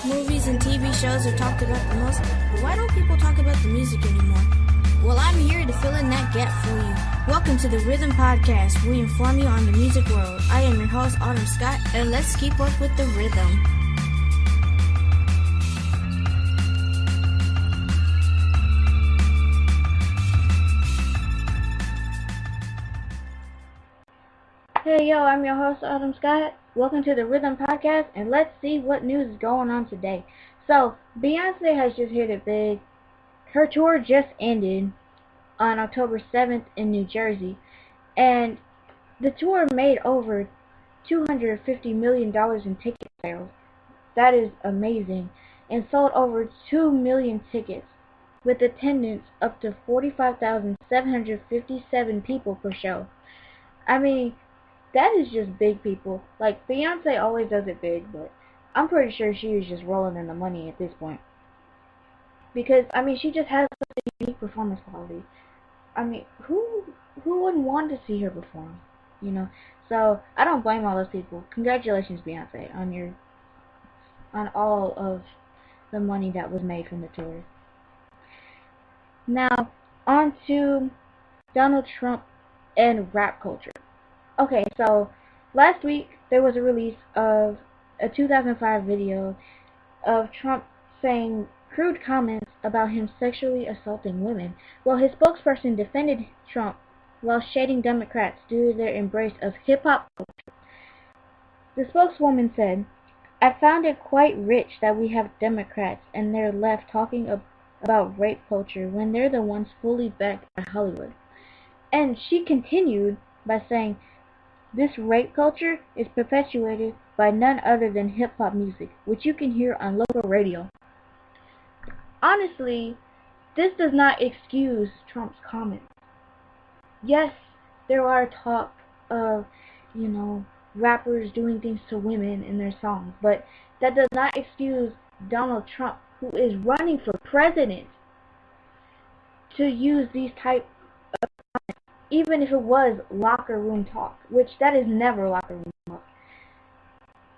Movies and TV shows are talked about the most, but why don't people talk about the music anymore? Well, I'm here to fill in that gap for you. Welcome to the Rhythm Podcast, where we inform you on the music world. I am your host, Autumn Scott, and let's keep up with the rhythm. Hey, yo, I'm your host, Autumn Scott. Welcome to the Rhythm Podcast, and let's see what news is going on today. So, Beyonce has just hit it big. Her tour just ended on October 7th in New Jersey, and the tour made over $250 million in ticket sales. That is amazing, and sold over 2 million tickets, with attendance up to 45,757 people per show. I mean, that is just big people. Like, Beyonce always does it big, but I'm pretty sure she is just rolling in the money at this point. Because, I mean, she just has such a unique performance quality. I mean, who wouldn't want to see her perform? You know? So, I don't blame all those people. Congratulations, Beyonce, on all of the money that was made from the tour. Now, on to Donald Trump and rap culture. Okay, so last week there was a release of a 2005 video of Trump saying crude comments about him sexually assaulting women. Well, his spokesperson defended Trump while shading Democrats due to their embrace of hip-hop culture. The spokeswoman said, "I found it quite rich that we have Democrats and their left talking about rape culture when they're the ones fully backed by Hollywood." And she continued by saying, "This rape culture is perpetuated by none other than hip-hop music, which you can hear on local radio." Honestly, this does not excuse Trump's comments. Yes, there are talk of, rappers doing things to women in their songs, but that does not excuse Donald Trump, who is running for president, to use these type of comments, even if it was locker room talk, which that is never locker room talk.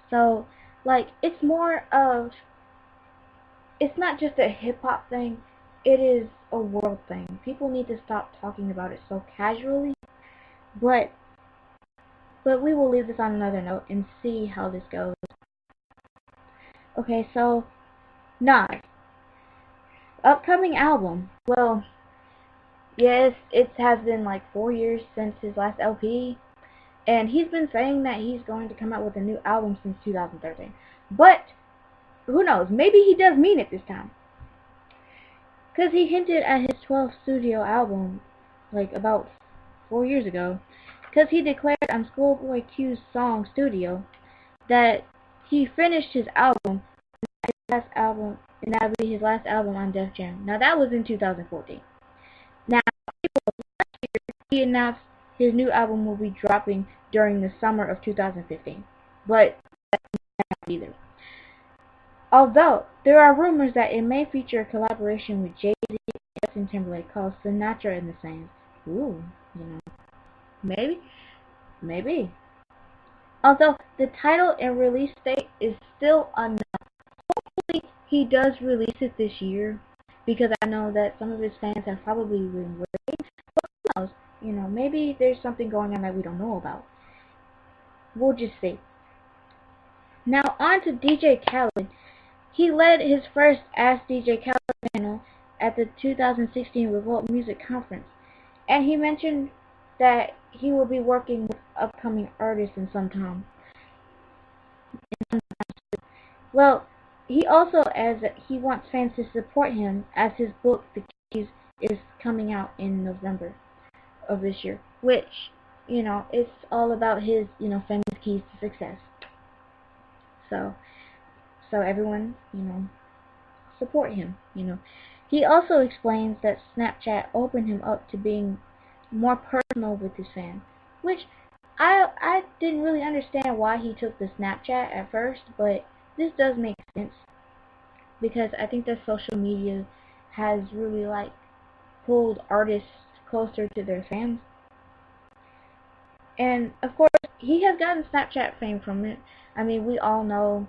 So, it's not just a hip-hop thing, it is a world thing. People need to stop talking about it so casually, but we will leave this on another note and see how this goes. Okay, so, Nas. Upcoming album. Well, yes, it has been 4 years since his last LP, and he's been saying that he's going to come out with a new album since 2013. But, who knows, maybe he does mean it this time. Because he hinted at his 12th studio album, about 4 years ago. Because he declared on Schoolboy Q's song Studio that he finished his album, and that would be his last album on Def Jam. Now, that was in 2014. Now, he announced his new album will be dropping during the summer of 2015. But that's not either. Although, there are rumors that it may feature a collaboration with Jay-Z and Justin Timberlake called Sinatra in the Sands. Ooh, maybe. Although, the title and release date is still unknown. Hopefully, he does release it this year, because I know that some of his fans have probably been waiting. But who knows? Maybe there's something going on that we don't know about. We'll just see. Now, on to DJ Khaled. He led his first Ask DJ Khaled panel at the 2016 Revolt Music Conference, and he mentioned that he will be working with upcoming artists in some time. Well, he also adds that he wants fans to support him as his book, The Keys, is coming out in November of this year, which, it's all about his, famous keys to success. So everyone, support him, He also explains that Snapchat opened him up to being more personal with his fans, which I didn't really understand why he took the Snapchat at first, but this does make sense, because I think that social media has really, pulled artists closer to their fans. And, of course, he has gotten Snapchat fame from it. I mean, we all know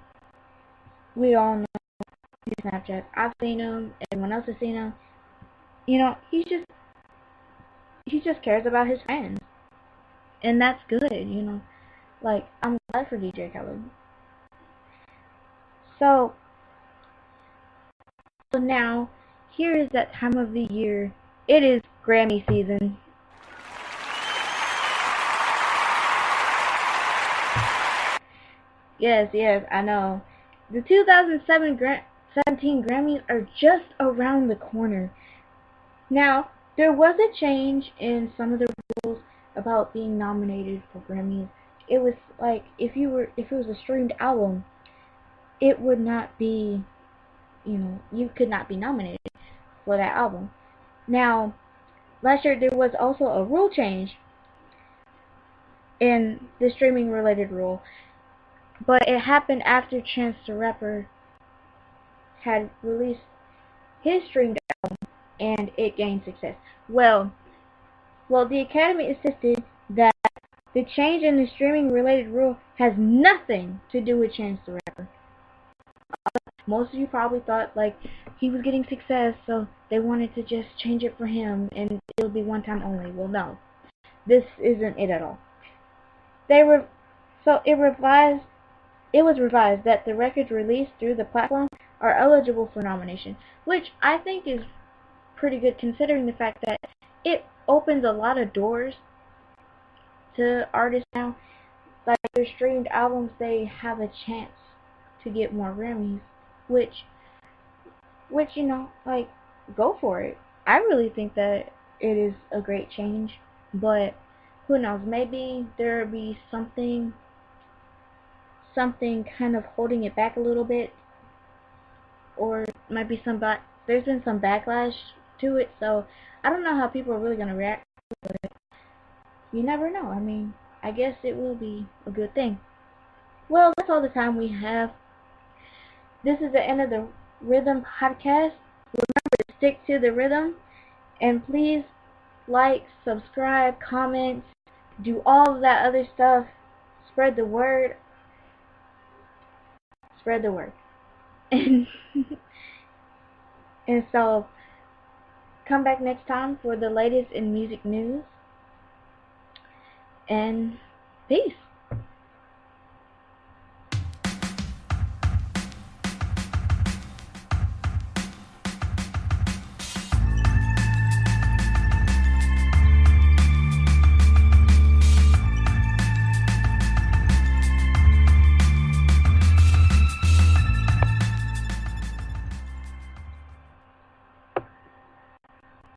Snapchat. I've seen him, everyone else has seen him. You know, he just cares about his fans, and that's good. You know, like I'm glad for DJ Khaled. So, so now here is that time of the year. It is Grammy season. Yes, yes, I know. The 2017 Grammys are just around the corner. Now, there was a change in some of the rules about being nominated for Grammys. It was like if it was a streamed album, it would not be, you know, you could not be nominated for that album. Now, last year there was also a rule change in the streaming related rule, but it happened after Chance the Rapper had released his streamed album and it gained success. Well, the Academy insisted that the change in the streaming related rule has nothing to do with Chance the Rapper. Most of you probably thought like he was getting success, so they wanted to just change it for him and it'll be one time only. Well, no, this isn't it at all. It was revised that the records released through the platform are eligible for nomination, which I think is pretty good considering the fact that it opens a lot of doors to artists now. Like their streamed albums, they have a chance to get more Grammys, which you know, like, go for it. I really think that it is a great change, but who knows, maybe there'll be something kind of holding it back a little bit, or might be there's been some backlash to it, so I don't know how people are really going to react, but you never know. I mean, I guess it will be a good thing. Well, that's all the time we have. This is the end of the Rhythm Podcast. Remember to stick to the rhythm, and please like, subscribe, comment, do all of that other stuff. Spread the word. Spread the word. And so, come back next time for the latest in music news. And peace.